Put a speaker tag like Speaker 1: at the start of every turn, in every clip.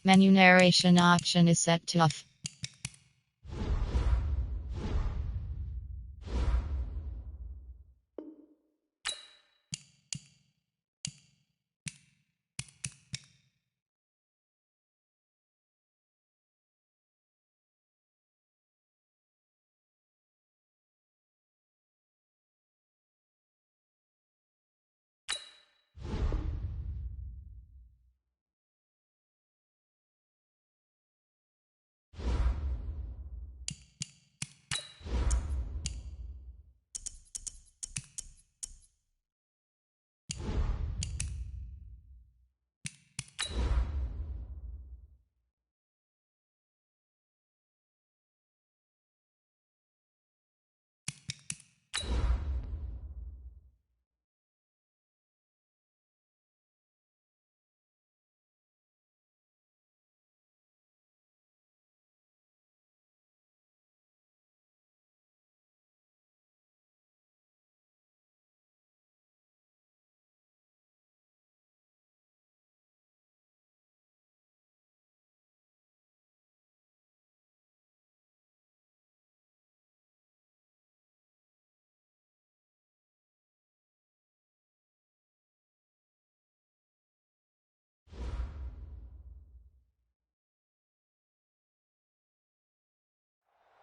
Speaker 1: Menu narration option is set to off.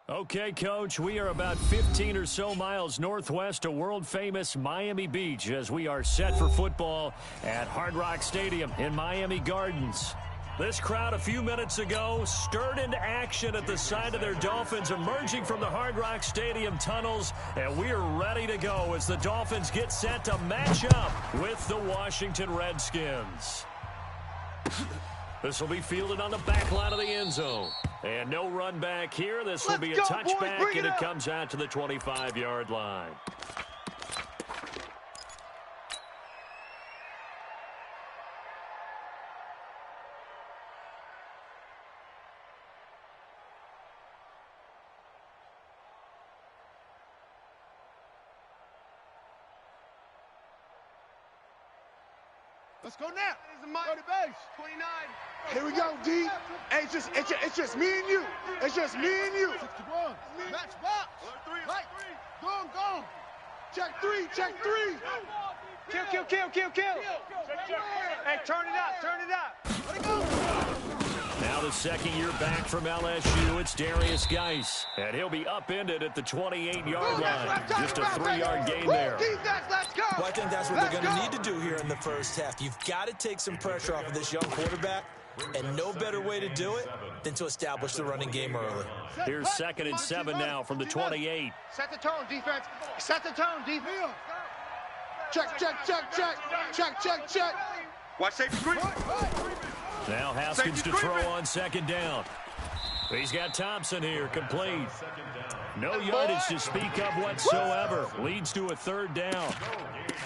Speaker 2: Okay, Coach, we are about 15 or so miles northwest of world-famous Miami Beach as we are set for football at Hard Rock Stadium in Miami Gardens. This crowd a few minutes ago stirred into action at the side of their Dolphins emerging from the Hard Rock Stadium tunnels, and we are ready to go as the Dolphins get set to match up with the Washington Redskins. This will be fielded on the back line of the end zone. And no run back here. This will be a touchback, and it comes out to the 25-yard line.
Speaker 3: Let's go now. Go to base. 29. Here we go, D. Hey, it's just me and you. It's just me and you. 61. Match box. Right. Go. Check three. Kill. Hey, turn it up. Let it go.
Speaker 2: Now the second year back from LSU, it's Darius Geis. And he'll be upended at the 28-yard line. Just a 3-yard gain there.
Speaker 4: Well, I think that's what they're going to need to do here in the first half. You've got to take some pressure off of this young quarterback, and no better way to do it than to establish the running game early.
Speaker 2: Here's 2nd and 7 now from the 28.
Speaker 3: Set the tone, defense. Set the tone, defense. Check. Watch safety screen.
Speaker 2: Now Haskins to throw on 2nd down. He's got Thompson here, complete. No yardage to speak of whatsoever. Leads to a 3rd down.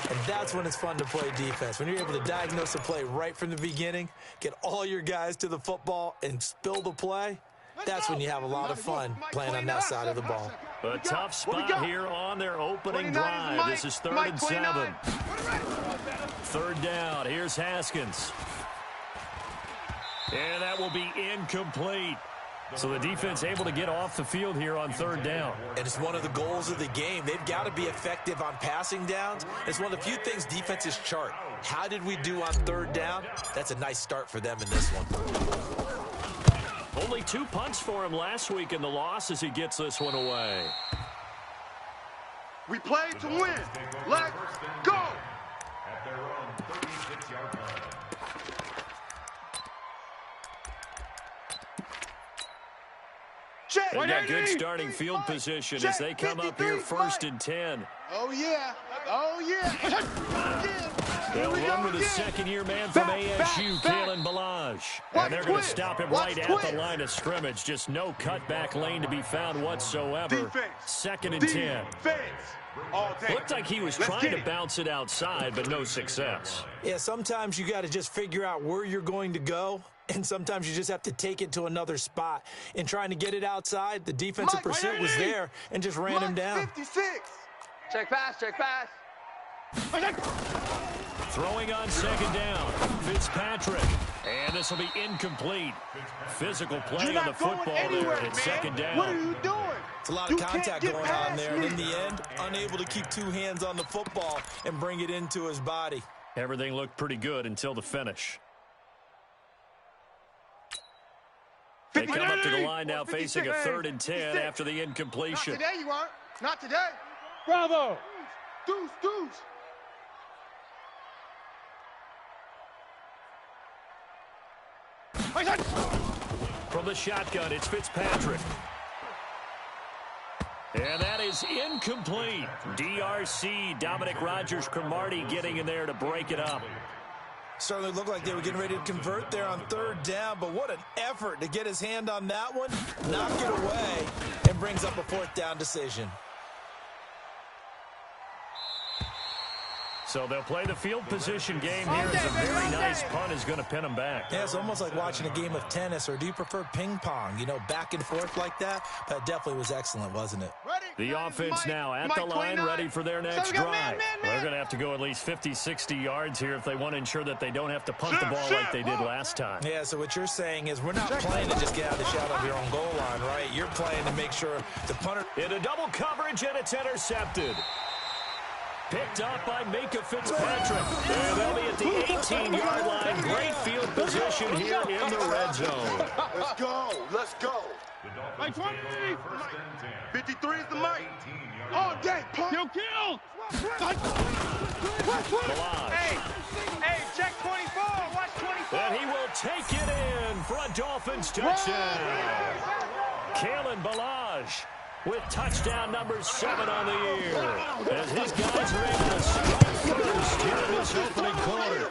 Speaker 4: And that's when it's fun to play defense. When you're able to diagnose a play right from the beginning, get all your guys to the football, and spill the play, that's when you have a lot of fun playing on that side of the ball.
Speaker 2: A tough spot here on their opening drive. This is 3rd and 7. 3rd down. Here's Haskins. And that will be incomplete. So the defense able to get off the field here on 3rd down.
Speaker 4: And it's one of the goals of the game. They've got to be effective on passing downs. It's one of the few things defenses chart. How did we do on 3rd down? That's a nice start for them in this one.
Speaker 2: Only 2 punts for him last week in the loss as he gets this one away.
Speaker 3: We play to win. Let's go.
Speaker 5: At their own 36-yard line.
Speaker 2: They got good starting field position as they come up here 1st and 10.
Speaker 3: Oh, yeah.
Speaker 2: They'll run with a second-year man from ASU, Kalen Balaj. And they're going to stop him right at the line of scrimmage. Just no cutback lane to be found whatsoever. 2nd and 10. Looked like he was trying to bounce it outside, but no success.
Speaker 4: Yeah, sometimes you got to just figure out where you're going to go. And sometimes you just have to take it to another spot. In trying to get it outside, the defensive pursuit was there and just ran him down.
Speaker 3: 56. Check pass.
Speaker 2: Throwing on 2nd down. Fitzpatrick. And this will be incomplete. Physical play
Speaker 3: You're
Speaker 2: on the
Speaker 3: not going
Speaker 2: football
Speaker 3: anywhere,
Speaker 2: there. It's
Speaker 3: man.
Speaker 2: second down.
Speaker 3: What are you doing?
Speaker 4: It's a lot
Speaker 3: You
Speaker 4: of contact
Speaker 3: can't get
Speaker 4: going on
Speaker 3: past
Speaker 4: there, and
Speaker 3: me.
Speaker 4: in the end, unable to keep two hands on the football and bring it into his body.
Speaker 2: Everything looked pretty good until the finish. They come up to the line now facing a 3rd and 10 after the incompletion.
Speaker 3: Not today, you aren't. Not today. Bravo. Deuce.
Speaker 2: From the shotgun, it's Fitzpatrick. And that is incomplete. DRC, Dominic Rodgers-Cromartie getting in there to break it up.
Speaker 4: Certainly looked like they were getting ready to convert there on 3rd down, but what an effort to get his hand on that one, knock it away, and brings up a 4th down decision.
Speaker 2: So they'll play the field position game here as a very nice punt is going to pin them back.
Speaker 4: Yeah, it's almost like watching a game of tennis, or do you prefer ping pong? You know, back and forth like that? That definitely was excellent, wasn't it?
Speaker 2: The offense now at the line, ready for their next drive. They're going to have to go at least 50, 60 yards here if they want to ensure that they don't have to punt the ball like they did last time.
Speaker 4: Yeah, so what you're saying is we're not playing to just get out of the shadow of your own goal line, right? You're playing to make sure the punter...
Speaker 2: In a double coverage, and it's intercepted. Picked up by Minka Fitzpatrick. And they'll be at the 18-yard line. Great field position here in the red zone.
Speaker 3: Let's go. Mike 20. 53 is the mic. All day, punk. Kill. Hey, check 24. Watch 24.
Speaker 2: And he will take it in for a Dolphins touchdown. Kalen Ballage with touchdown number 7 on the year, as his guys are able to strike first here in this opening quarter.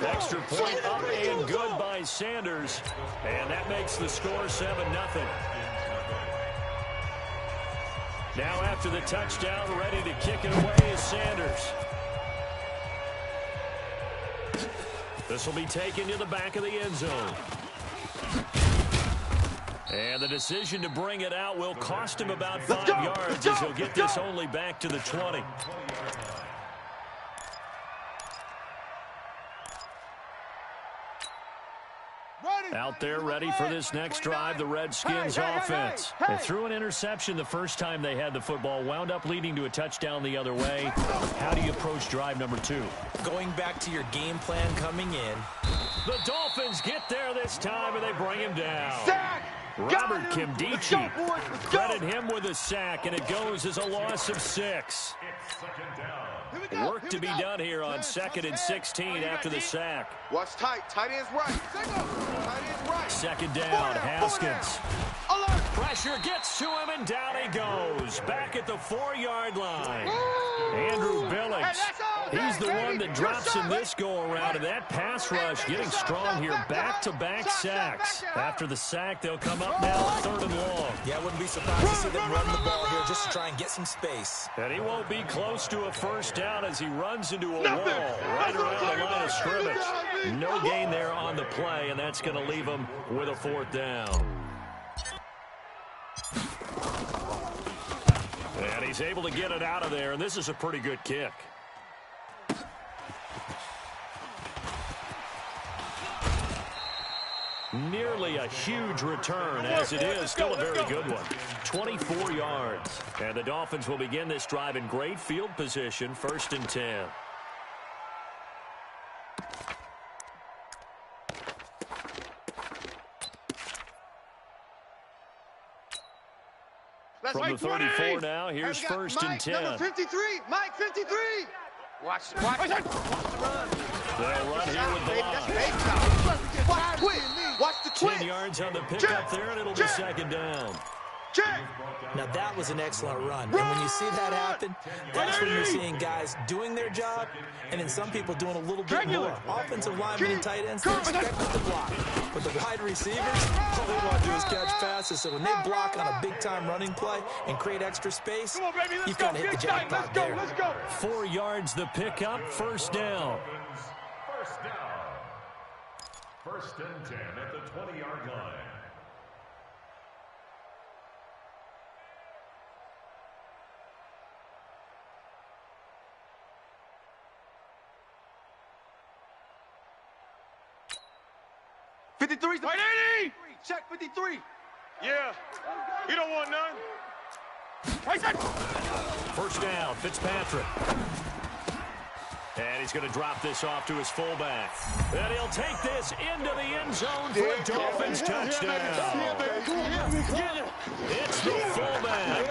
Speaker 2: Extra point up and good by Sanders, and that makes the score 7-0. Now after the touchdown, ready to kick it away is Sanders. This will be taken to the back of the end zone. And the decision to bring it out will cost him about 5 yards as he'll get this only back to the 20. Out there ready for this next drive, the Redskins offense. They threw an interception the first time they had the football, wound up leading to a touchdown the other way. How do you approach drive number 2?
Speaker 4: Going back to your game plan coming in.
Speaker 2: The Dolphins get there this time, and they bring him down. Robert Kimdichie, credit him with a sack, and it goes as a loss of 6. Work to be done here on 2nd and 16 after the sack.
Speaker 3: Watch tight ends right. Tight ends right.
Speaker 2: Second down, Haskins. Pressure gets to him, and down he goes. Back at the 4-yard line. Andrew Billings. He's the one that drops in this go-around, and that pass rush getting strong here. Back-to-back sacks. After the sack, they'll come up now 3rd and long.
Speaker 4: Yeah, I wouldn't be surprised to see them run the ball here just to try and get some space.
Speaker 2: And he won't be close to a first down as he runs into a wall right around the line of scrimmage. No gain there on the play, and that's going to leave him with a 4th down. And he's able to get it out of there, and this is a pretty good kick. Nearly a huge return, as it is still a very good one. 24 yards. And the Dolphins will begin this drive in great field position, 1st and 10. From the 34 now, here's 1st and 10.
Speaker 3: Number 53, Mike 53. Watch the run.
Speaker 2: They'll run here with the
Speaker 3: Watch the twist.
Speaker 2: 10 yards on the pickup there, and it'll be 2nd down.
Speaker 4: Now, that was an excellent run. And when you see that happen, that's when you're seeing guys doing their job and then some people doing a little bit more. Offensive linemen and tight ends, they're expected to block. But the wide receivers, all they want to do is catch passes. So when they block on a big-time running play and create extra space, you've kind of hit the jackpot there.
Speaker 2: 4 yards the pickup, 1st down.
Speaker 5: First down. 1st and 10 at the 20-yard line.
Speaker 3: 53's the right 80. Check 53. Yeah. You don't want none.
Speaker 2: First down, Fitzpatrick. And he's going to drop this off to his fullback. And he'll take this into the end zone for a Dolphins touchdown. It's the fullback.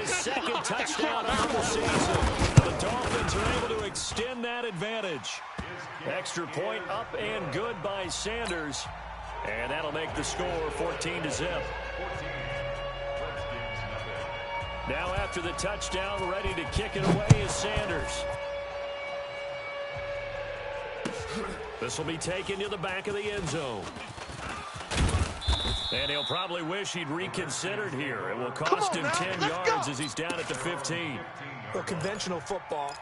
Speaker 2: His second touchdown of the season. The Dolphins are able to extend that advantage. Extra point up and good by Sanders. And that'll make the score 14-0. Now after the touchdown, ready to kick it away is Sanders. This will be taken to the back of the end zone. And he'll probably wish he'd reconsidered here. It will cost him 10 yards as he's down at the 15.
Speaker 4: Well, conventional football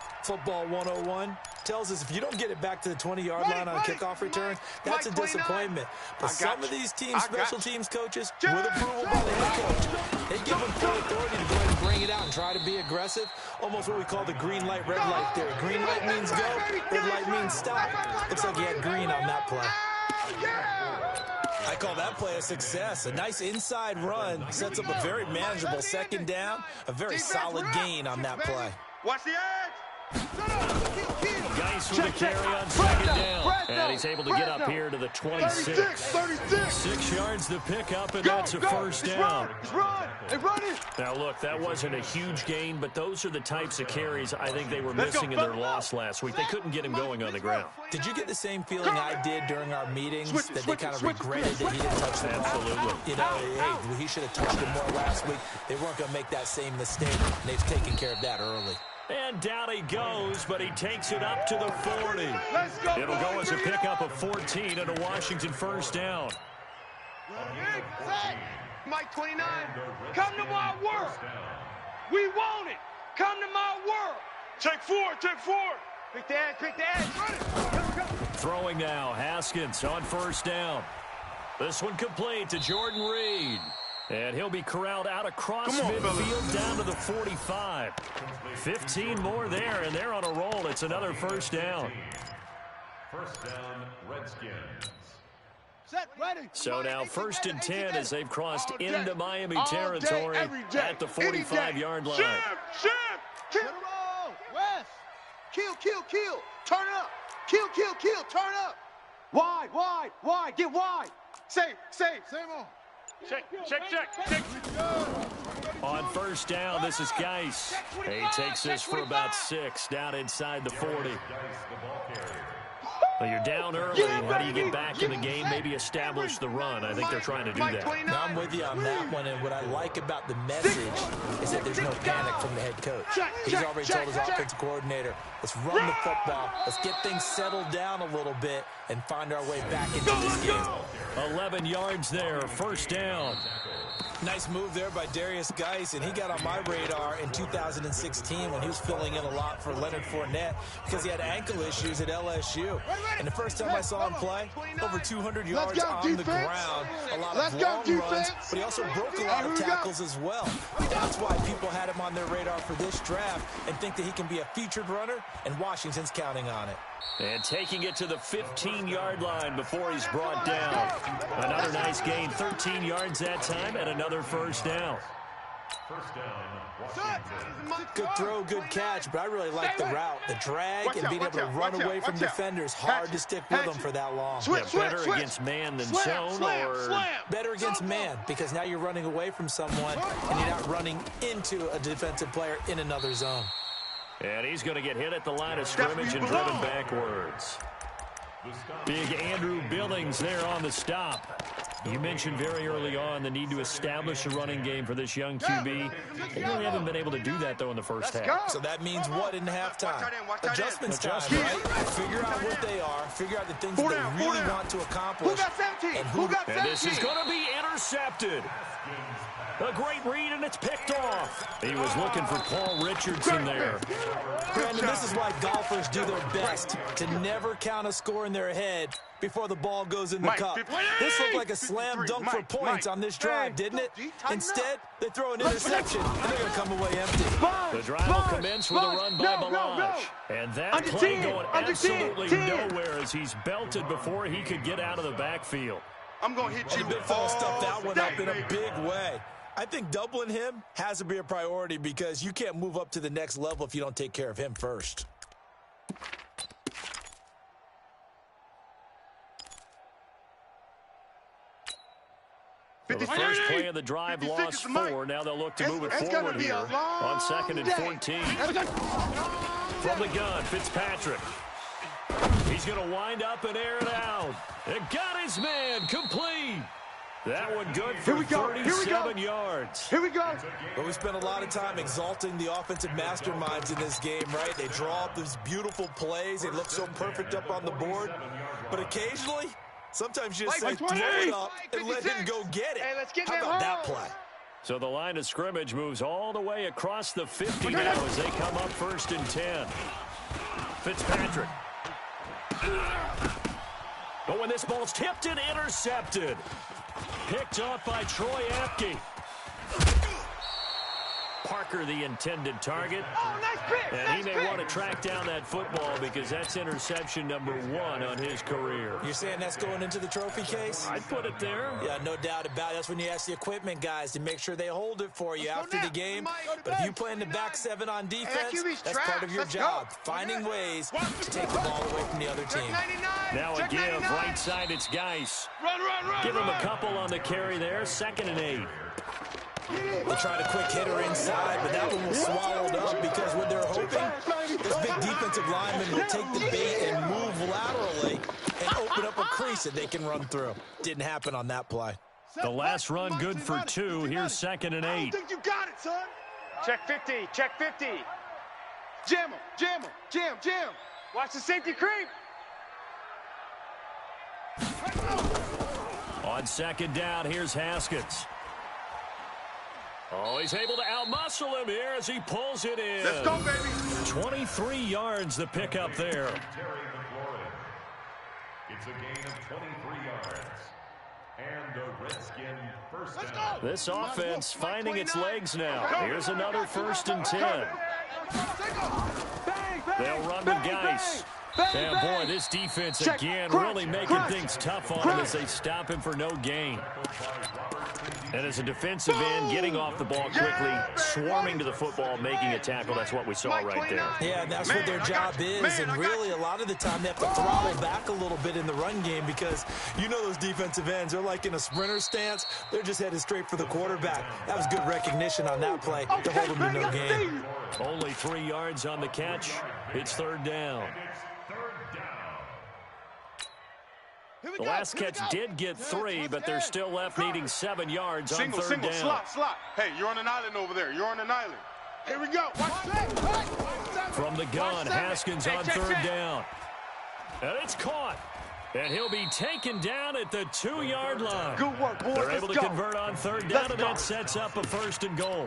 Speaker 4: 101, tells us if you don't get it back to the 20-yard line on a kickoff return, that's a disappointment. But some of these teams, special teams coaches, with approval by the head coach, they give them full authority to go ahead and bring it out and try to be aggressive. Almost what we call the green light, red light theory. Green light means go, red light means stop. Looks like he had green on that play. I call that play a success. A nice inside run sets up a very manageable second down, a very solid gain on that play.
Speaker 3: Watch the edge.
Speaker 2: Geis with a carry on second down. And he's able to get up here to the 26. 6 yards to pick up, and that's a first down. Now, look, that wasn't a huge gain, but those are the types of carries I think they were missing in their loss last week. They couldn't get him going on the ground.
Speaker 4: Did you get the same feeling I did during our meetings, that they kind of regretted that he didn't touch the ball?
Speaker 2: Absolutely.
Speaker 4: You know, hey, he should have touched it more last week. They weren't going to make that same mistake, and they've taken care of that early.
Speaker 2: And down he goes, but he takes it up to the 40. It'll go as a pickup of 14 and a Washington first down.
Speaker 3: Mike 29, come to my world. We want it. Come to my world. Take four. Pick the edge.
Speaker 2: Throwing now, Haskins on first down. This one complete to Jordan Reed. And he'll be corralled out across midfield down to the 45. 15 more there, and they're on a roll. It's another first down.
Speaker 5: First down, Redskins.
Speaker 3: Set, ready.
Speaker 2: So now 1st and 10 as they've crossed into Miami territory at the 45-yard line.
Speaker 3: Shim. Kill. West. Kill. Turn it up. Kill. Turn up. Wide. Get wide. Same on. Check.
Speaker 2: On first down, this is Geis. He takes this for about 6 down inside the 40. Well, you're down early. How do you get back in the game? Maybe establish the run. I think they're trying to do that.
Speaker 4: Now, I'm with you on that one, and what I like about the message is that there's no panic from the head coach. He's already told his offensive coordinator, let's run the football, let's get things settled down a little bit, and find our way back into this game.
Speaker 2: 11 yards there, first down.
Speaker 4: Nice move there by Darius Geis, and he got on my radar in 2016 when he was filling in a lot for Leonard Fournette because he had ankle issues at LSU. And the first time I saw him play, over 200 yards on the ground, a lot of long runs, but he also broke a lot of tackles as well. That's why people had him on their radar for this draft and think that he can be a featured runner, and Washington's counting on it.
Speaker 2: And taking it to the 15-yard line before he's brought down. Another nice gain, 13 yards that time, and another first down.
Speaker 5: First down, Washington.
Speaker 4: Good throw, good catch, but I really like the route, the drag, and being able to run away from defenders. Hard to stick with them for that long.
Speaker 2: Better against man than zone, or
Speaker 4: better against man, because now you're running away from someone, and you're not running into a defensive player in another zone.
Speaker 2: And he's going to get hit at the line of scrimmage and driven backwards. Big Andrew Billings there on the stop. You mentioned very early on the need to establish a running game for this young QB. They really haven't been able to do that, though, in the first half.
Speaker 4: So that means what in halftime? Adjustments time, right? Figure out what they are. Figure out the things that they really want to accomplish.
Speaker 2: And this is going to be intercepted. A great read, and it's picked off. He was looking for Paul Richardson there.
Speaker 4: Brandon, this is why golfers do their best to never count a score in their head before the ball goes in the cup. This looked like a slam dunk for points on this drive, didn't it? Instead, they throw an interception, and they're going to come away empty.
Speaker 2: The drive will commence with a run by Balaj. And that play going absolutely nowhere as he's belted before he could get out of the backfield.
Speaker 3: I'm going to hit you.
Speaker 4: The big fella stuffed that one up in a
Speaker 3: baby.
Speaker 4: big way. I think doubling him has to be a priority because you can't move up to the next level if you don't take care of him first.
Speaker 2: So the first play of the drive lost 4. Now they'll look to move it forward here on 2nd and 14. From the gun, Fitzpatrick. He's going to wind up and air it out. It got his man complete. That one good for 37 yards.
Speaker 3: Here we go.
Speaker 4: But we spent a lot of time exalting the offensive masterminds in this game, right? They draw up these beautiful plays. They look so perfect up on the board. But occasionally, sometimes you just say, throw it up and let him go get it.
Speaker 3: Hey, let's get
Speaker 4: How about that play?
Speaker 2: So the line of scrimmage moves all the way across the 50 now as they come up 1st and 10. Fitzpatrick. But when this ball's tipped and intercepted. Picked off by Troy Apke. Parker, the intended target.
Speaker 3: Oh, nice pick.
Speaker 2: And he may want to track down that football because that's interception number 1 on his career.
Speaker 4: You're saying that's going into the trophy case?
Speaker 2: I'd put it there.
Speaker 4: Yeah, no doubt about it. That's when you ask the equipment guys to make sure they hold it for you after the game. But if you play in the back 7 on defense, that's part of your job. Finding ways to take the ball away from the other team.
Speaker 2: Now a give, right side, it's Geis.
Speaker 3: Run.
Speaker 2: Give him a couple on the carry there, 2nd and 8.
Speaker 4: They tried a quick hitter inside, but that one was swallowed up because what they're hoping, this big defensive lineman will take the bait and move laterally and open up a crease that they can run through. Didn't happen on that play.
Speaker 2: The last run good for 2. Here's 2nd and 8.
Speaker 3: I think you got it, son.
Speaker 6: Check 50. Check 50.
Speaker 3: Jam him. Jam.
Speaker 6: Watch the safety creep.
Speaker 2: On 2nd down, here's Haskins. Oh, he's able to outmuscle him here as he pulls it in.
Speaker 3: Let's go, baby.
Speaker 2: 23 yards the pickup there.
Speaker 5: It's a gain of 23 yards. And a Redskin first down.
Speaker 2: This offense finding its legs now. Here's another 1st and 10. They'll run with Geis. And boy, this defense again really making things tough on him as they stop him for no gain. And as a defensive end, getting off the ball quickly, swarming to the football, making a tackle, that's what we saw right there.
Speaker 4: Yeah, that's what their job is, and really a lot of the time they have to throttle back a little bit in the run game because you know those defensive ends, they're like in a sprinter stance. They're just headed straight for the quarterback. That was good recognition on that play to hold them to no gain.
Speaker 2: Only 3 yards on the catch. It's 3rd down. The last catch did get 3, but they're still left needing 7 yards on 3rd down.
Speaker 3: Slot. Hey, you're on an island over there. You're on an island. Here we go.
Speaker 2: From the gun, Haskins on 3rd down. And it's caught. And he'll be taken down at the 2-yard line.
Speaker 3: Good work, boys.
Speaker 2: They're able to convert on 3rd down, and that sets up a 1st and goal.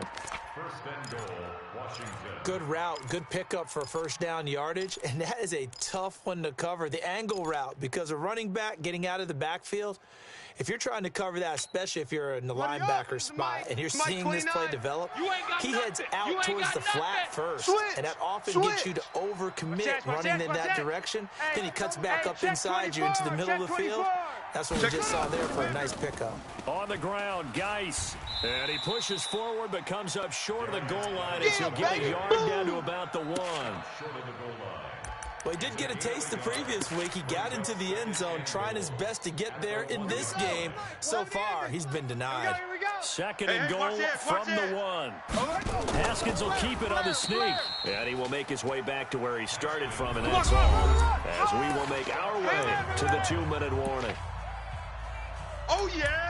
Speaker 5: 1st and goal, Washington.
Speaker 4: Good route, good pickup for 1st down yardage, and that is a tough one to cover, the angle route, because a running back getting out of the backfield, if you're trying to cover that, especially if you're in the linebacker spot and you're seeing this play develop, he heads out towards the flat first, and that often gets you to overcommit running in that direction. Then he cuts back up inside you into the middle of the field. That's what we just saw there for a nice pickup.
Speaker 2: On the ground, Geis. And he pushes forward but comes up short of the goal line as he'll get a yard down to about the 1.
Speaker 4: Well, he did get a taste the previous week. He got into the end zone trying his best to get there in this game. So far, he's been denied.
Speaker 2: 2nd and goal from the 1. Haskins will keep it on the sneak. And he will make his way back to where he started from, and that's all. As we will make our way to the 2-minute warning.
Speaker 3: Oh, yeah!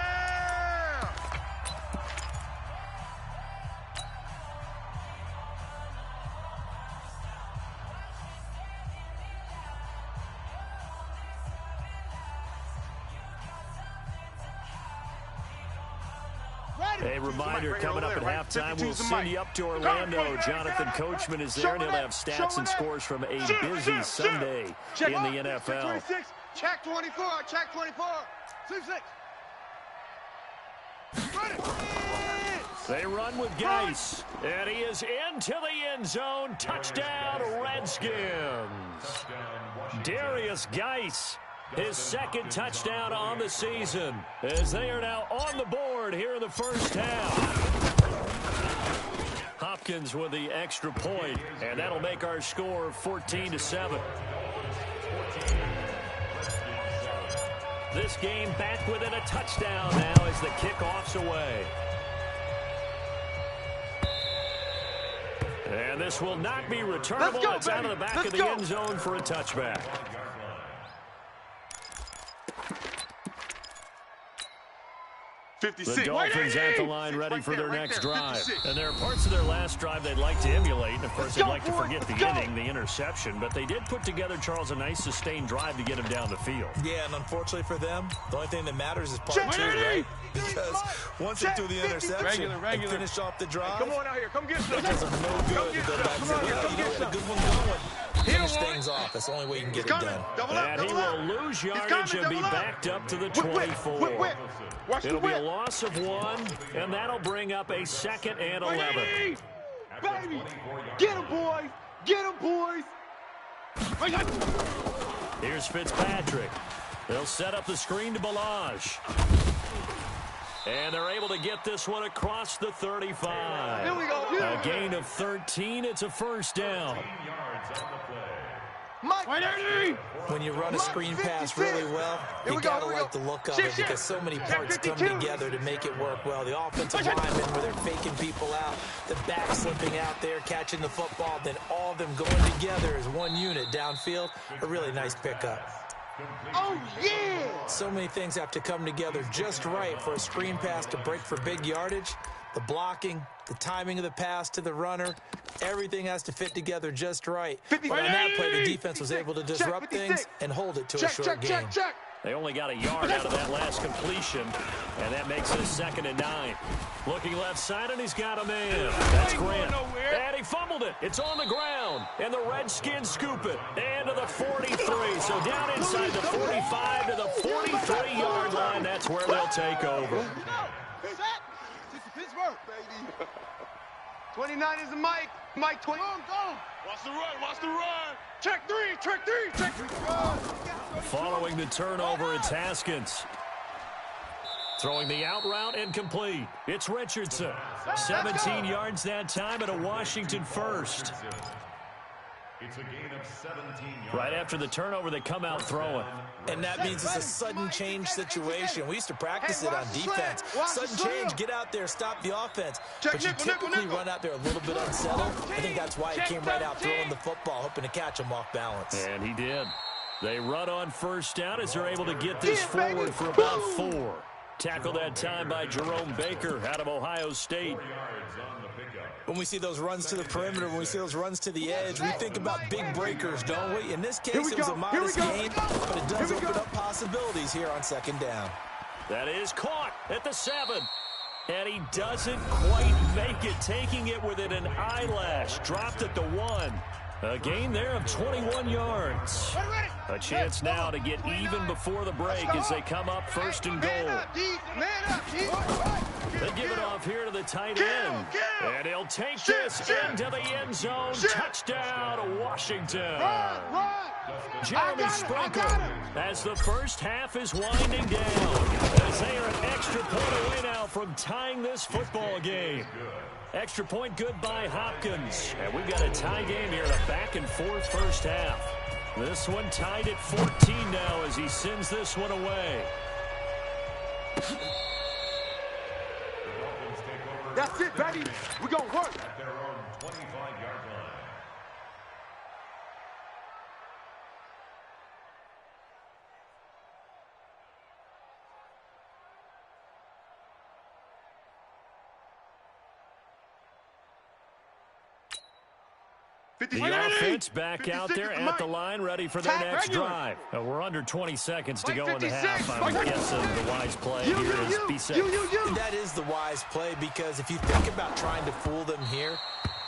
Speaker 2: A reminder, coming up at halftime, we'll send you up to Orlando. Jonathan Coachman is there, and he'll have stats and scores from a busy Sunday in the NFL.
Speaker 3: Check 24, check 24. 6.
Speaker 2: They run with Geis, and he is into the end zone. Touchdown, Redskins. Darius Geis his second touchdown on the season, as they are now on the board here in the first half. Hopkins with the extra point, and that'll make our score 14-7. This game back within a touchdown now as the kickoff's away. And this will not be returnable. It's out of the back of the end zone for a touchback. The Dolphins at the line ready for their next drive. And there are parts of their last drive they'd like to emulate. And, of course, they'd like to forget the inning, the interception. But they did put together, Charles, a nice sustained drive to get him down the field.
Speaker 4: Yeah, and unfortunately for them, the only thing that matters is part two, right? Because once they threw the interception and finished off the drive,
Speaker 6: come on out here. Come get some.
Speaker 4: it does them no good to go back and say, well, you know, a good one going. Finish things off. That's the only way you can get it done.
Speaker 2: And he will lose yardage and be backed up to the 24. It'll be a loss of 1, and that'll bring up a 2nd and 11.
Speaker 3: Baby! Get him, boys! Get him, boys!
Speaker 2: Here's Fitzpatrick. They'll set up the screen to Balaj. And they're able to get this one across the 35.
Speaker 3: Here we go.
Speaker 2: A gain of 13. It's a first down.
Speaker 4: When you run a screen pass really well, you gotta like the look of it because so many parts come together to make it work well. The offensive linemen where they're faking people out, the back slipping out there, catching the football, then all of them going together as one unit downfield. A really nice pickup.
Speaker 3: Oh, yeah!
Speaker 4: So many things have to come together just right for a screen pass to break for big yardage. The blocking, the timing of the pass to the runner, everything has to fit together just right. But on that play, the defense was able to disrupt things and hold it to a short game.
Speaker 2: They only got a yard out of that last completion, and that makes it 2nd and 9. Looking left side, and he's got a man. That's Grant. And he fumbled it. It's on the ground, and the Redskins scoop it. And to the 43. So down inside the 45 to the 43-yard line. That's where they'll take over.
Speaker 3: Pittsburgh, baby. 29 is the Mike. Mike 20. Go. Watch the run. Watch the run. Check 3. Check 3. Check 3.
Speaker 2: Following the turnover, it's Haskins. Throwing the out route and complete. It's Richardson. 17 yards that time and a Washington first.
Speaker 5: It's a gain of 17 yards.
Speaker 2: Right after the turnover, they come out throwing.
Speaker 4: And that means it's a sudden change situation. We used to practice it on defense. Sudden change, get out there, stop the offense. But you typically run out there a little bit unsettled. I think that's why he came right out throwing the football, hoping to catch him off balance.
Speaker 2: And he did. They run on first down as they're able to get this forward for about 4. Tackled that time by Jerome Baker out of Ohio State.
Speaker 4: When we see those runs to the perimeter, when we see those runs to the edge, we think about big breakers, don't we? In this case, it was a modest gain, but it does open up possibilities here on 2nd down.
Speaker 2: That is caught at the 7. And he doesn't quite make it, taking it within an eyelash. Dropped at the 1. A gain there of 21 yards. A chance now to get even before the break as they come up 1st and goal. They give it off here to the tight end. And he'll take this into the end zone. Touchdown, Washington. Jeremy Sprinkle as the first half is winding down. As they are an extra point away now from tying this football game. Extra point good by Hopkins. And we've got a tie game here in a back-and-forth first half. This one tied at 14 now as he sends this one away.
Speaker 3: That's it, baby. We're going to work.
Speaker 5: At their own 25-yard line.
Speaker 2: The offense back out there at the line, ready for their next drive. We're under 20 seconds to go in the half. I'm guessing the wise play here is be safe.
Speaker 4: That is the wise play because if you think about trying to fool them here,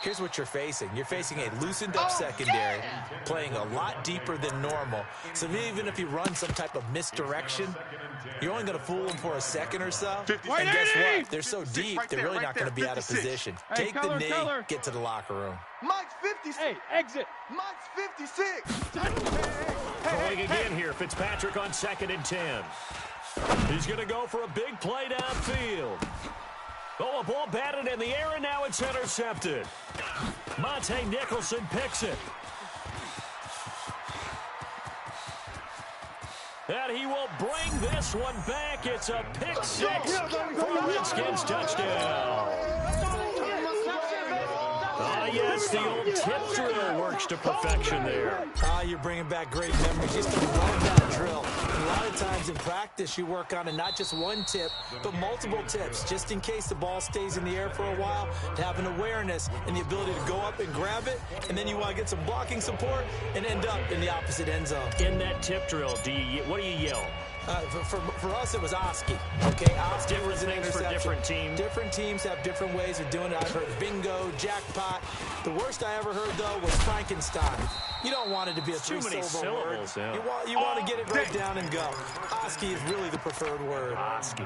Speaker 4: here's what you're facing. You're facing a loosened up secondary, playing a lot deeper than normal. So even if you run some type of misdirection, you're only going to fool them for a second or so. And guess what? They're so deep, they're really not going to be out of position. Take the knee, get to the locker room.
Speaker 3: Mike's 56. Hey, exit. Mike's 56.
Speaker 2: Throwing again here. Fitzpatrick on 2nd and 10. He's going to go for a big play downfield. Oh, a ball batted in the air, and now it's intercepted. Monte Nicholson picks it. And he will bring this one back. It's a pick six for a Redskins touchdown. Yes, the old tip drill works to perfection there.
Speaker 4: You're bringing back great memories. Just to love that drill. And a lot of times in practice, you work on it, not just one tip, but multiple tips, just in case the ball stays in the air for a while, to have an awareness and the ability to go up and grab it, and then you want to get some blocking support and end up in the opposite end zone.
Speaker 2: In that tip drill, what do you yell?
Speaker 4: For us, it was Oski. Okay, Oski
Speaker 2: different
Speaker 4: was an
Speaker 2: things
Speaker 4: interception.
Speaker 2: For different teams.
Speaker 4: Different teams have different ways of doing it. I've heard bingo, jackpot. The worst I ever heard, though, was Frankenstein. You don't want it to be a three-syllable word.
Speaker 2: Yeah.
Speaker 4: You want to get it right down and go. Oski is really the preferred word.
Speaker 2: Oski.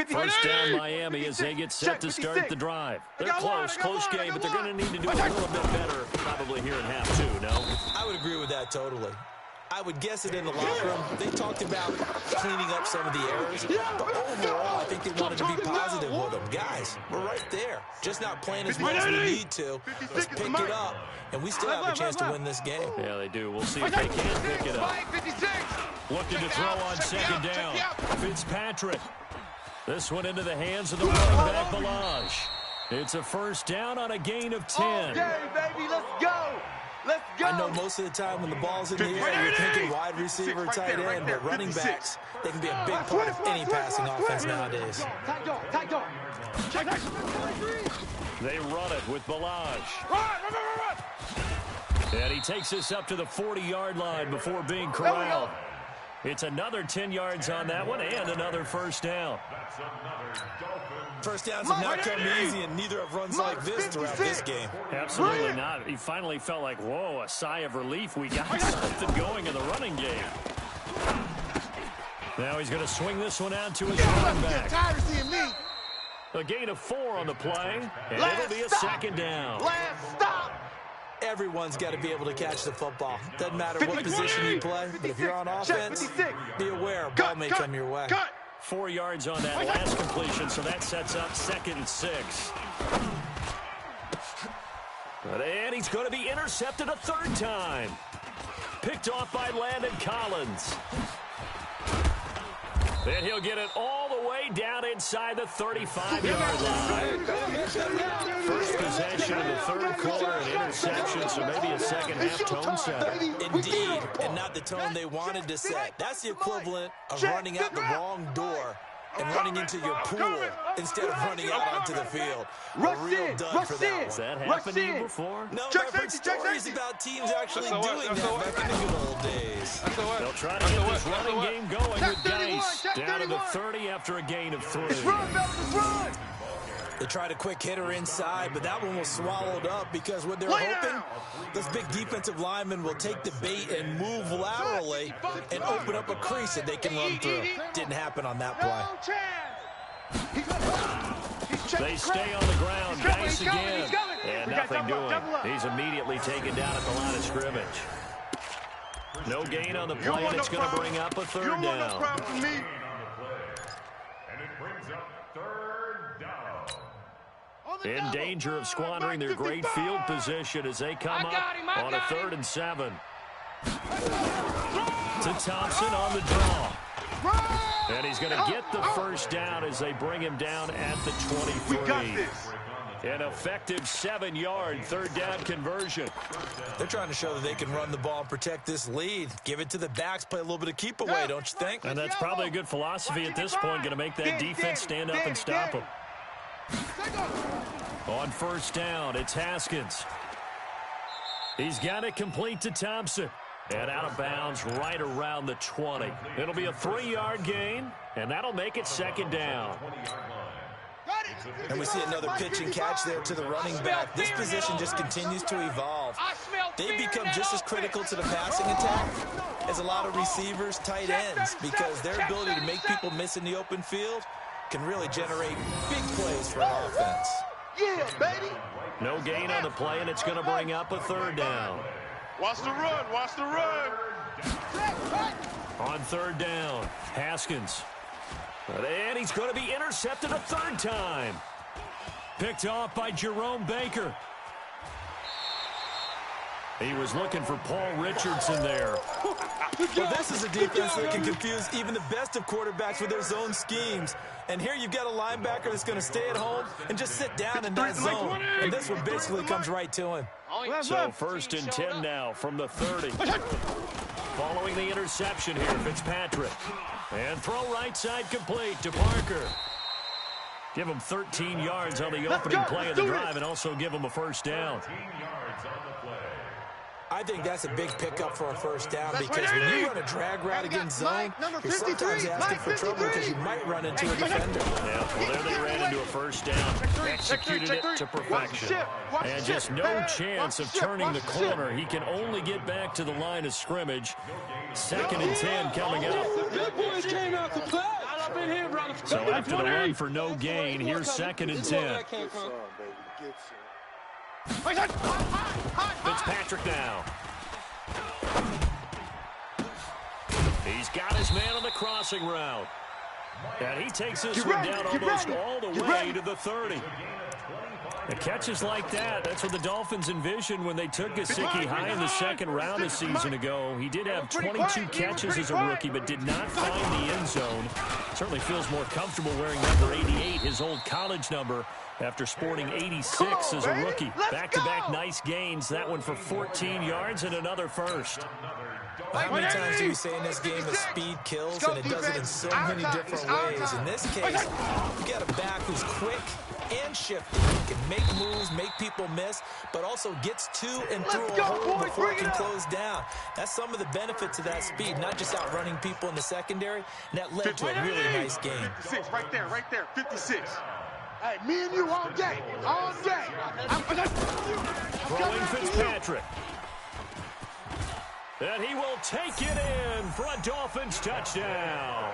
Speaker 2: First down Miami as they get set to start the drive. They're close game, but they're going to need to do a little bit better probably here in half two, no?
Speaker 4: I would agree with that totally. I would guess it in the locker room. They talked about cleaning up some of the errors, but overall, I think they wanted to be positive with them. Guys, we're right there. Just not playing as well as we need to. Let's pick it up, and we still have a chance to win this game.
Speaker 2: Yeah, they do. We'll see if they can pick it up. Looking to throw on 2nd down. Fitzpatrick. This one into the hands of the running back, Balaj. It's a first down on a gain of 10.
Speaker 6: Okay, baby, let's go. Let's go.
Speaker 4: I know most of the time when the ball's in the air, you're thinking wide receiver, tight end, but running backs, they can be a big part of any passing offense nowadays.
Speaker 2: They run it with Balaj. And he takes this up to the 40-yard line before being corralled. It's another 10 yards on that one and another first down.
Speaker 4: First downs have not come easy, and neither have runs like this throughout this game.
Speaker 2: Absolutely not. He finally felt like, whoa, a sigh of relief. We got something going in the running game. Now he's going to swing this one out to his running back. A gain of 4 on the play, and it'll be a 2nd down.
Speaker 4: Everyone's got to be able to catch the football. Doesn't matter what position you play, but if you're on offense, be aware a ball may come your way.
Speaker 2: 4 yards on that last completion, so that sets up 2nd and 6. And he's going to be intercepted a 3rd time. Picked off by Landon Collins. And he'll get it all the way down inside the 35-yard line. First possession of the 3rd quarter, an interception, so maybe a second-half tone setter.
Speaker 4: Indeed, and not the tone they wanted to set. That's the equivalent of running out the wrong door and running into your pool instead of running out onto the field. A real dud for that one.
Speaker 2: Has that happened to you before?
Speaker 4: No, but I've heard stories about teams actually doing that back in the good old days.
Speaker 2: They'll try to get this running game going with Dice. Down to the 30 after a gain of 3.
Speaker 4: They tried a quick hitter inside, but that one was swallowed up because what they're hoping, this big defensive lineman will take the bait and move laterally and open up a crease that they can run through. Didn't happen on that play.
Speaker 2: They stay on the ground. Dice again. And nothing doing. He's immediately taken down at the line of scrimmage. No gain on the play, and it's going to bring up a 3rd down.
Speaker 5: And it brings up 3rd down.
Speaker 2: In danger of squandering their great field position as they come up on a 3rd and 7. To Thompson on the draw. And he's going to get the first down as they bring him down at the 23. An effective 7-yard 3rd down conversion.
Speaker 4: They're trying to show that they can run the ball and protect this lead. Give it to the backs, play a little bit of keep away, don't you think?
Speaker 2: And that's probably a good philosophy at this point, going to make that defense stand up and stop them. On first down, it's Haskins. He's got it complete to Thompson. And out of bounds right around the 20. It'll be a 3-yard gain, and that'll make it 2nd down.
Speaker 4: And we see another pitch and catch there to the running back. This position just continues to evolve. They become just as critical to the passing attack as a lot of receivers, tight ends, because their ability to make people miss in the open field can really generate big plays for an offense.
Speaker 3: Yeah, baby.
Speaker 2: No gain on the play, and it's going to bring up a third down.
Speaker 3: Watch the run. Watch the run.
Speaker 2: On third down, Haskins. And he's going to be intercepted a third time. Picked off by Jerome Baker. He was looking for Paul Richardson there.
Speaker 4: Well, this is a defense that can confuse even the best of quarterbacks with their zone schemes. And here you've got a linebacker that's going to stay at home and just sit down in that zone. And this one basically comes right to him.
Speaker 2: So first and 10 now from the 30. Following the interception here, Fitzpatrick. And throw right side complete to Parker. Give him 13 yards on the opening play of the drive and also give him a first down.
Speaker 4: I think that's a big pickup for a first down because when you run a drag route against zone, you're sometimes asking for trouble because you might run into a defender.
Speaker 2: Yeah, well, there they ran into a first down. Executed it to perfection. And just no chance of turning the corner. He can only get back to the line of scrimmage. Second and 10 coming up. So after the run for no gain, here's second and 10. Fitzpatrick now. He's got his man on the crossing route. And he takes this one down almost all the way to the 30. The catches like that, that's what the Dolphins envisioned when they took Gesicki high in the second round a season ago. He did have 22 catches as a rookie, but did not find the end zone. Certainly feels more comfortable wearing number 88, his old college number, after sporting 86 as a rookie. Back-to-back nice gains. That one for 14 yards and another first.
Speaker 4: How many times do we say in this game that speed kills, and it does it in so many different ways? In this case, you've got a back who's quick and shifty. He can make moves, make people miss, but also gets to and through a hole before it can close down. That's some of the benefits of that speed, not just outrunning people in the secondary, and that led to a really nice game.
Speaker 3: 56, right there, 56. Hey, me and you all day, all day.
Speaker 2: Throwing Fitzpatrick. And he will take it in for a Dolphins touchdown.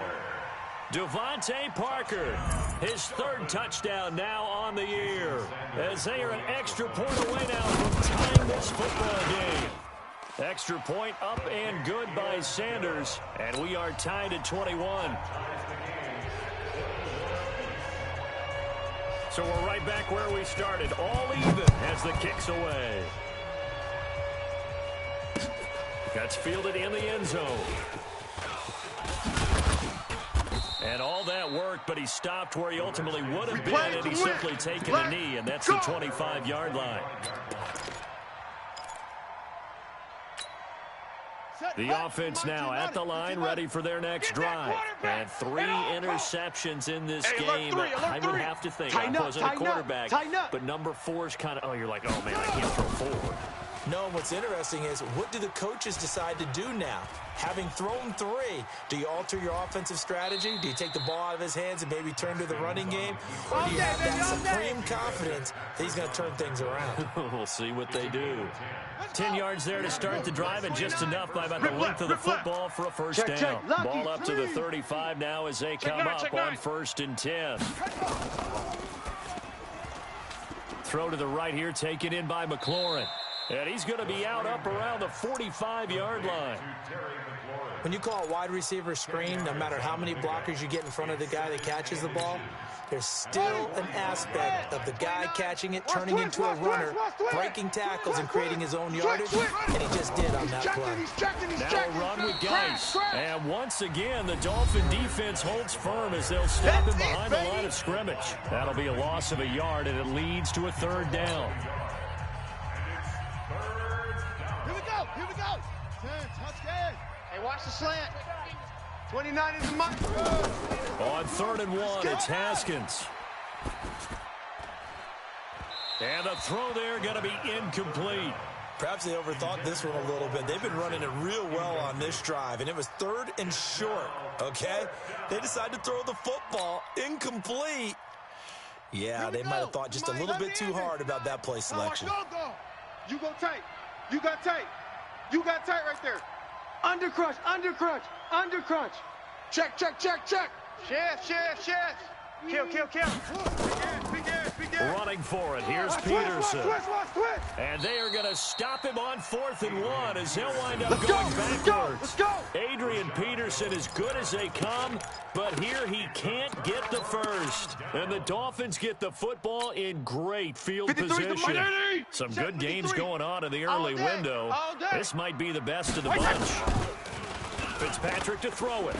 Speaker 2: Devontae Parker, his third touchdown now on the year, as they are an extra point away now from tying this football game. Extra point up and good by Sanders, and we are tied at 21. So we're right back where we started, all even as the kick's away. That's fielded in the end zone. And all that worked, but he stopped where he ultimately would have been, and he's simply taken a knee, and that's the 25-yard line. The offense now at the line, ready for their next drive. And 3 interceptions in this game. I would have to think, I wasn't a quarterback, but number 4's kind of, you're like, oh, man, I can't throw forward.
Speaker 4: No, what's interesting is, what do the coaches decide to do now? Having thrown 3, do you alter your offensive strategy? Do you take the ball out of his hands and maybe turn to the running game? Or do you have that supreme confidence that he's going to turn things around?
Speaker 2: We'll see what they do. 10 yards there to start the drive, and just enough by about the length of the football for a first down. Ball up to the 35 now as they come up on first and 10. Throw to the right here, taken in by McLaurin. And he's going to be out up around the 45-yard line.
Speaker 4: When you call a wide receiver screen, no matter how many blockers you get in front of the guy that catches the ball, there's still an aspect of the guy catching it, turning into a runner, breaking tackles and creating his own yardage, and he just did on that play.
Speaker 2: Now a run with Geis. And once again, the Dolphin defense holds firm as they'll stop him behind the line of scrimmage. That'll be a loss of a yard, and it leads to a third down.
Speaker 3: Here we go. 10, touchdown. Hey, watch the slant. 29 is the mark.
Speaker 2: On third and 1, it's Haskins. And the throw there going to be incomplete.
Speaker 4: Perhaps they overthought this one a little bit. They've been running it real well on this drive, and it was third and short, okay? They decided to throw the football incomplete. Yeah, they might have thought just a little bit too hard about that play selection.
Speaker 3: You go tight. You got tight. You got tight right there. Under crunch. Check. Shift.
Speaker 6: Kill.
Speaker 2: Running for it. Here's Peterson. And they are going to stop him on 4th and 1 as he'll wind up going backwards.
Speaker 6: Let's go.
Speaker 2: Adrian Peterson as good as they come, but here he can't get the first. And the Dolphins get the football in great field position. Some good games going on in the early window. This might be the best of the bunch. Fitzpatrick to throw it.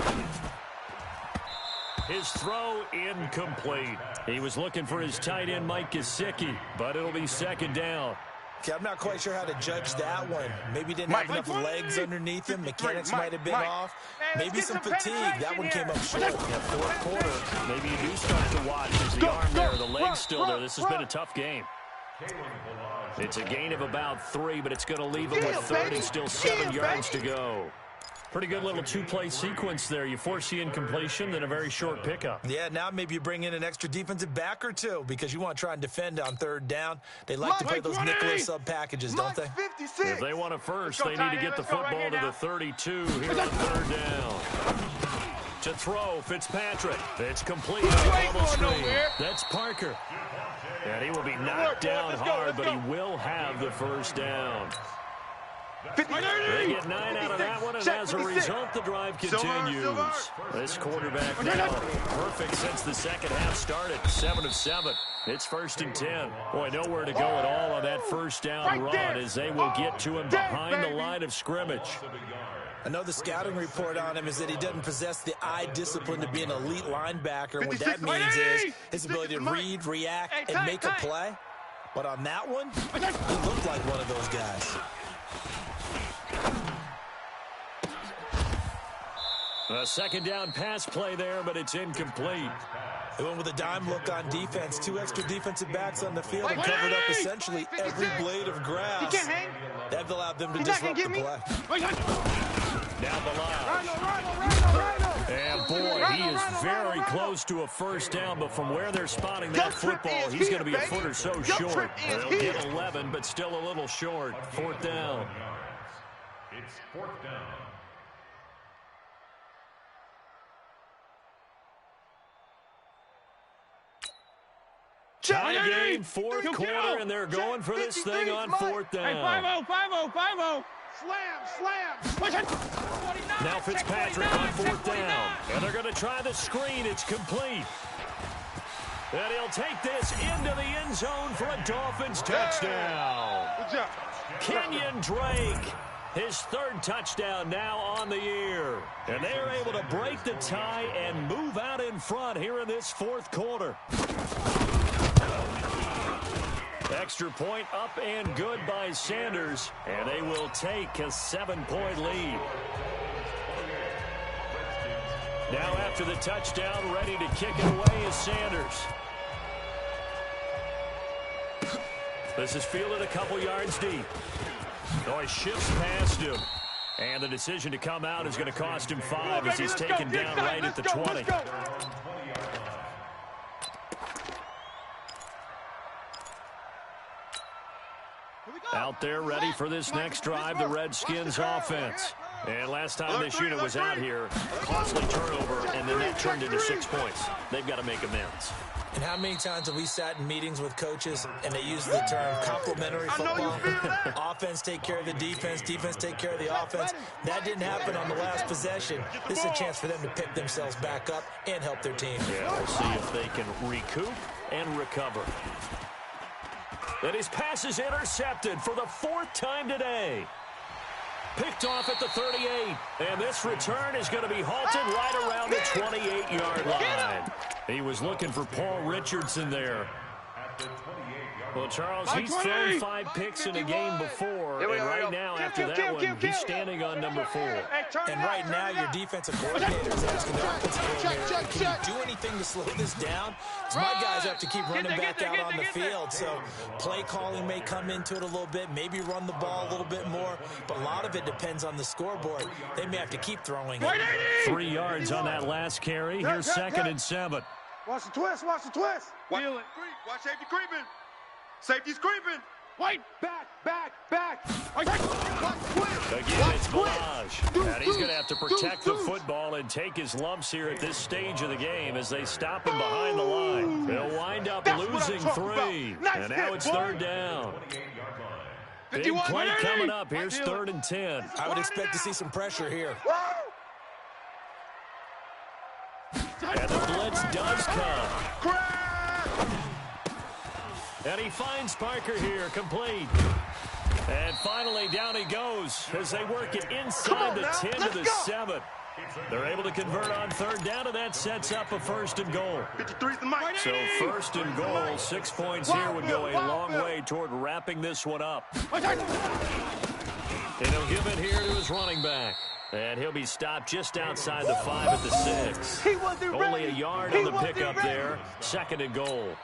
Speaker 2: His throw incomplete. He was looking for his tight end, Mike Gesicki, but it'll be 2nd down.
Speaker 4: Okay, I'm not quite sure how to judge that one. Maybe he didn't have enough legs underneath him. Mechanics might have been off. Maybe some fatigue. That one came up short in the 4th quarter.
Speaker 2: Maybe you do start to watch as the arm there, the leg's still there. This has been a tough game. It's a gain of about 3, but it's going to leave him with 30. Still 7 yards to go. Pretty good little 2-play sequence there. You force the incompletion, then a very short pickup.
Speaker 4: Yeah, now maybe you bring in an extra defensive back or two because you want to try and defend on 3rd down. They like to play those nickel sub packages, don't they?
Speaker 2: If they want it first, they need to get the football to the 32 here on 3rd down. To throw, Fitzpatrick. It's complete. That's Parker. And he will be knocked down hard, but he will have the first down. They get 9 out of that one, and as a result, the drive continues. This quarterback now perfect since the second half started. 7 of 7. It's 1st and 10. Boy, nowhere to go at all on that first down run as they will get to him behind the line of scrimmage.
Speaker 4: I know the scouting report on him is that he doesn't possess the eye discipline to be an elite linebacker. What that means is his ability to read, react, and make a play. But on that one, he looked like one of those guys.
Speaker 2: A 2nd down pass play there, but it's incomplete.
Speaker 4: They went with a dime look on defense. 2 extra defensive backs on the field and covered up essentially every blade of grass. That allowed them to disrupt the play.
Speaker 2: Down the line. And boy, he is very close to a first down, but from where they're spotting that football, he's going to be a foot or so short. They'll get 11, but still a little short. 4th down.
Speaker 5: It's 4th down.
Speaker 2: Tie game, 4th quarter, and they're going for this thing on 4th down.
Speaker 6: 5-0.
Speaker 3: Slam.
Speaker 2: Now Fitzpatrick on 4th down. And they're going to try the screen. It's complete. And he'll take this into the end zone for a Dolphins touchdown.
Speaker 3: Good job.
Speaker 2: Kenyon Drake, his 3rd touchdown now on the year. And they are able to break the tie and move out in front here in this 4th quarter. Extra point up and good by Sanders, and they will take a 7-point lead. Now after the touchdown, ready to kick it away is Sanders. This is fielded a couple yards deep. Oh, he shifts past him. And the decision to come out is going to cost him 5 as he's taken down right at the 20. Out there ready for this next drive, the Redskins offense. And last time this unit was out here, costly turnover, and then that turned into 6 points. They've got to make amends.
Speaker 4: And how many times have we sat in meetings with coaches and they use the term complementary football? Offense take care of the defense, defense take care of the offense. That didn't happen on the last possession. This is a chance for them to pick themselves back up and help their team.
Speaker 2: Yeah, we'll see if they can recoup and recover. And his pass is intercepted for the 4th time today. Picked off at the 38. And this return is going to be halted right around the 28-yard line. He was looking for Paul Richardson there. Well, Charles, he's thrown 5 picks in a game before, and right now, after that one, he's standing on number 4.
Speaker 4: And right now, your defensive coordinator is asking the offensive coordinator, can you do anything to slow this down? Because my guys have to keep running back out on the field, so play calling may come into it a little bit, maybe run the ball a little bit more, but a lot of it depends on the scoreboard. They may have to keep throwing it.
Speaker 2: 3 yards on that last carry. Here's 2nd and 7.
Speaker 3: Watch the twist.
Speaker 6: Watch safety creeping. Safety's creeping.
Speaker 3: Wait. Back.
Speaker 2: Again, it's Balaj. And he's going to have to protect the football and take his lumps here at this stage of the game as they stop him behind the line. They'll wind up losing 3. And now it's third down. Big play coming up. Here's 3rd and 10.
Speaker 4: I would expect to see some pressure here.
Speaker 2: And the blitz does come. And he finds Parker here, complete. And finally, down he goes as they work it inside the 10 to the 7. They're able to convert on 3rd down, and that sets up a 1st and goal. So 1st and goal, 6 points here would go a long way toward wrapping this one up. And he'll give it here to his running back. And he'll be stopped just outside the 5 at the 6. Only a yard on the pickup there. 2nd and goal.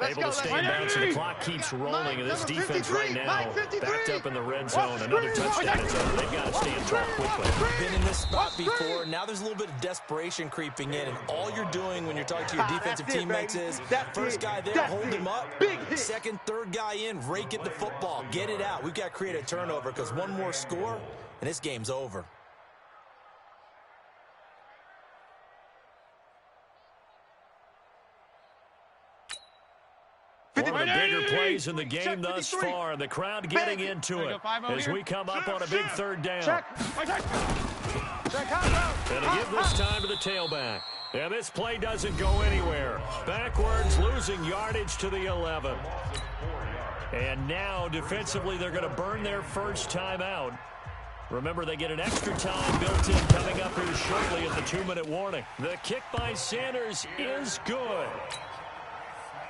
Speaker 2: Able to stay in bounds, and the clock keeps rolling. And this defense right now, backed up in the red zone. Another touchdown is over. They've got to stay in trouble quickly.
Speaker 4: Been in this spot before. Now there's a little bit of desperation creeping in. And all you're doing when you're talking to your defensive teammates is first guy there, hold him up. Second, third guy in, rake at the football. Get it out. We've got to create a turnover because one more score, and this game's over.
Speaker 2: One of the bigger plays in the game thus far. The crowd getting into it as we come up on a big 3rd down. And a give this time to the tailback. And this play doesn't go anywhere. Backwards, losing yardage to the 11. And now, defensively, they're going to burn their first timeout. Remember, they get an extra time built in coming up here shortly at the 2-minute warning. The kick by Sanders is good.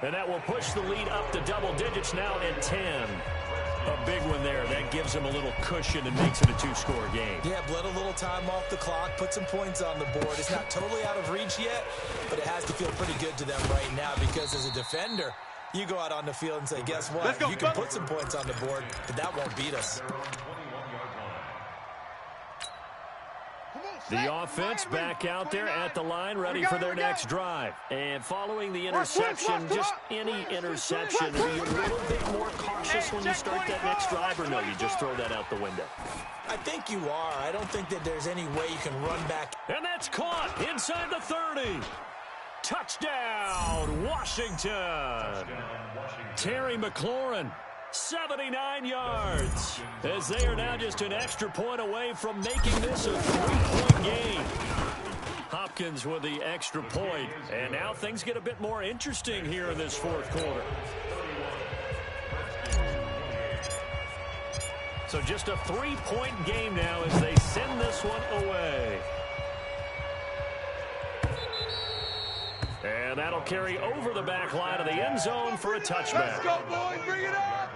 Speaker 2: And that will push the lead up to double digits now at 10. A big one there. That gives them a little cushion and makes it a 2-score game.
Speaker 4: Yeah, bled a little time off the clock, put some points on the board. It's not totally out of reach yet, but it has to feel pretty good to them right now because as a defender, you go out on the field and say, guess what? You can put some points on the board, but that won't beat us.
Speaker 2: The offense back out there at the line, ready for their next drive. And following the interception, just any interception, are you a little bit more cautious when you start that next drive, or no, you just throw that out the window?
Speaker 4: I think you are. I don't think that there's any way you can run back.
Speaker 2: And that's caught inside the 30. Touchdown, Washington. Terry McLaurin. 79 yards as they are now just an extra point away from making this a 3-point game. Hopkins with the extra point, and now things get a bit more interesting here in this 4th quarter. So just a 3-point game now as they send this one away. And that'll carry over the back line of the end zone for a touchback.
Speaker 3: Let's go, boys. Bring it up.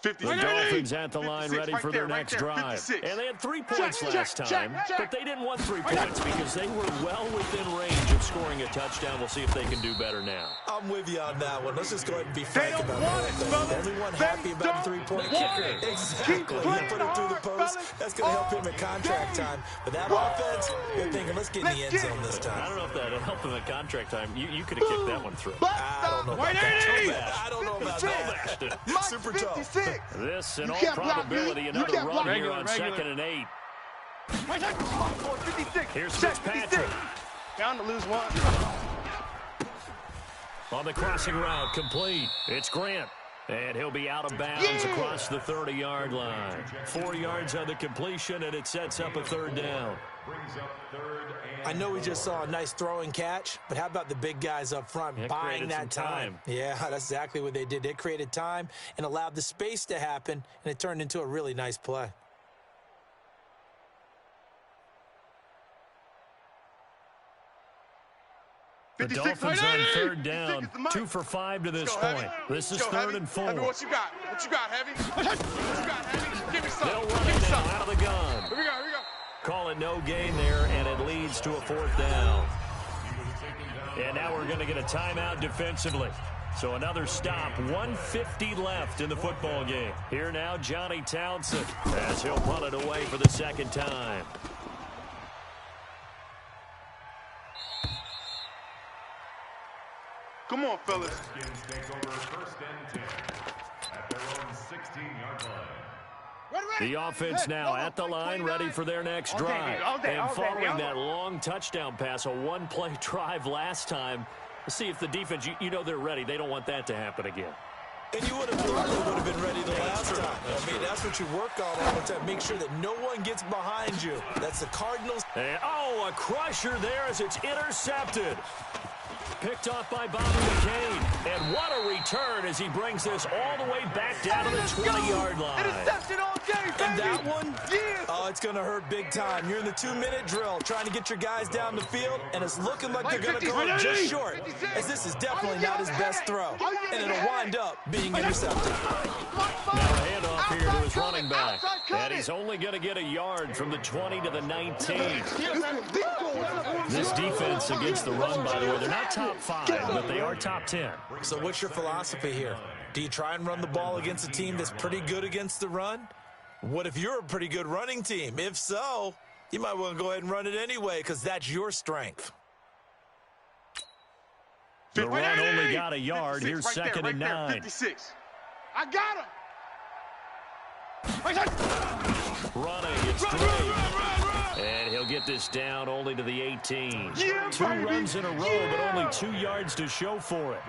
Speaker 2: The Dolphins at the line ready for their next drive. And they had 3 points last time, but they didn't want 3 points because they were well within range of scoring a touchdown. We'll see if they can do better now.
Speaker 4: I'm with you on that one. Let's just go ahead and be frank about that. Everyone happy about a 3-point kicker. Exactly. You put it through the post. That's going to help him at contract time. But that offense, you're thinking, let's get in the end zone this time.
Speaker 2: I don't know if that helped him at contract time. You could have kicked that one through.
Speaker 4: I don't know about that. I don't know about that. Super tough.
Speaker 2: This, in all probability, another run here on 2nd and 8. Here's Fitzpatrick.
Speaker 3: Bound to lose one.
Speaker 2: On the crossing route, complete. It's Grant. And he'll be out of bounds across the 30-yard line. 4 yards on the completion, and it sets up a 3rd down.
Speaker 4: I know we just saw a nice throwing catch, but how about the big guys up front buying that time? Yeah, that's exactly what they did. They created time and allowed the space to happen, and it turned into a really nice play.
Speaker 2: The Dolphins on 3rd down, 2 for 5 to this point. This is 3rd and 4.
Speaker 3: Heavy, what you got? What you got, Heavy? What you got, Heavy? Give me some.
Speaker 2: They'll run it now out of the gun.
Speaker 3: Here we go, here we go.
Speaker 2: Call it no gain there, and it leads to a 4th down. And now we're going to get a timeout defensively. So another stop, 1:50 left in the football game. Here now, Johnny Townsend, as he'll punt it away for the 2nd time.
Speaker 3: Come on, fellas.
Speaker 5: Redskins take over first and 10 at their own 16-yard line.
Speaker 2: The offense now at the line, ready for their next drive. And following that long touchdown pass, a one-play drive last time, let's see if the defense, you know they're ready. They don't want that to happen again.
Speaker 4: And you would have been ready the last time. I mean, that's what you work on all the time. Make sure that no one gets behind you. That's the Cardinals.
Speaker 2: And, oh, a crusher there as it's intercepted. Picked off by Bobby McCain. And what a return as he brings this all the way back down to the 20-yard line.
Speaker 6: Interception all day, baby.
Speaker 4: And that one,
Speaker 6: Yeah.
Speaker 4: oh, it's going to hurt big time. You're in the 2-minute drill trying to get your guys down the field, and it's looking like they're going to go just short, as this is definitely not his best throw. And it'll wind up being intercepted.
Speaker 2: Now a handoff here to his running back. And he's only going to get a yard from the 20 to the 19. This defense against the run, by the way, they're not top 5, but they are top 10.
Speaker 4: So what's your philosophy here? Do you try and run the ball against a team that's pretty good against the run? What if you're a pretty good running team? If so, you might want to go ahead and run it anyway because that's your strength.
Speaker 2: The run only got a yard. Here's second and 9.
Speaker 3: 56. I got him.
Speaker 2: Running, it's Dre. And he'll get this down only to the 18.
Speaker 3: Yeah,
Speaker 2: 2
Speaker 3: baby.
Speaker 2: runs in a row, but only 2 yards to show for it.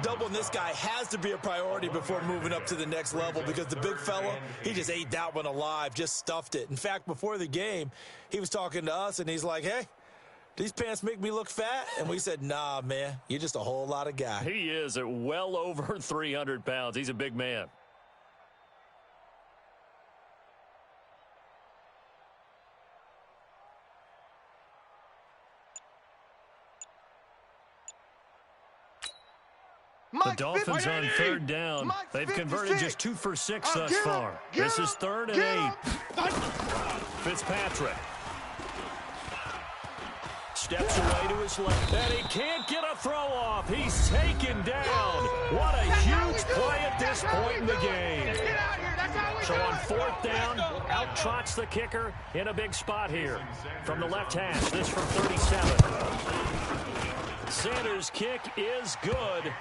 Speaker 4: Doubling this guy has to be a priority before moving up to the next level because the big fella, he just ate that one alive, just stuffed it. In fact, before the game, he was talking to us, and he's like, hey, these pants make me look fat? And we said, nah, man, you're just a whole lot of guy.
Speaker 2: He is at well over 300 pounds. He's a big man. The Dolphins on third down. They've converted just 2 for 6 thus far. This is 3rd and 8. Fitzpatrick steps away to his left. And he can't get a throw off. He's taken down. What a huge play at this point in the game. So on 4th down, out trots the kicker in a big spot here. From the left hash, this from 37. Sanders' kick is good.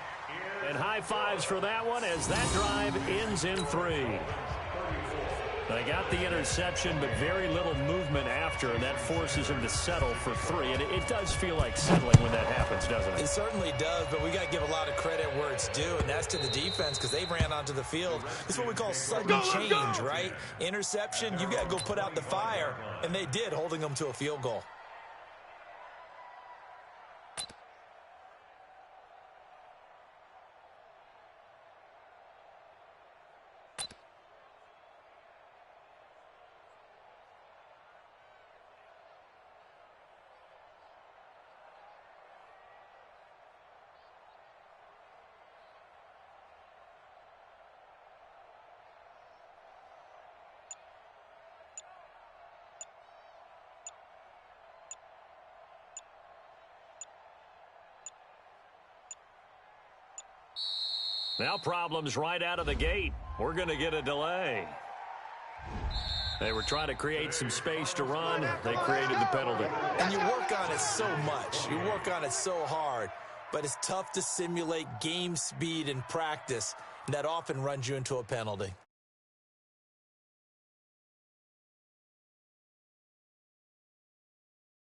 Speaker 2: And high fives for that one as that drive ends in 3. They got the interception, but very little movement after, and that forces him to settle for 3. And it does feel like settling when that happens, doesn't it?
Speaker 4: It certainly does, but we got to give a lot of credit where it's due, and that's to the defense because they ran onto the field. It's what we call sudden change, right? Interception, you got to go put out the fire, and they did, holding them to a field goal.
Speaker 2: Now problems right out of the gate. We're going to get a delay. They were trying to create some space to run. They created the penalty.
Speaker 4: And you work on it so much. You work on it so hard. But it's tough to simulate game speed in practice. That often runs you into a penalty.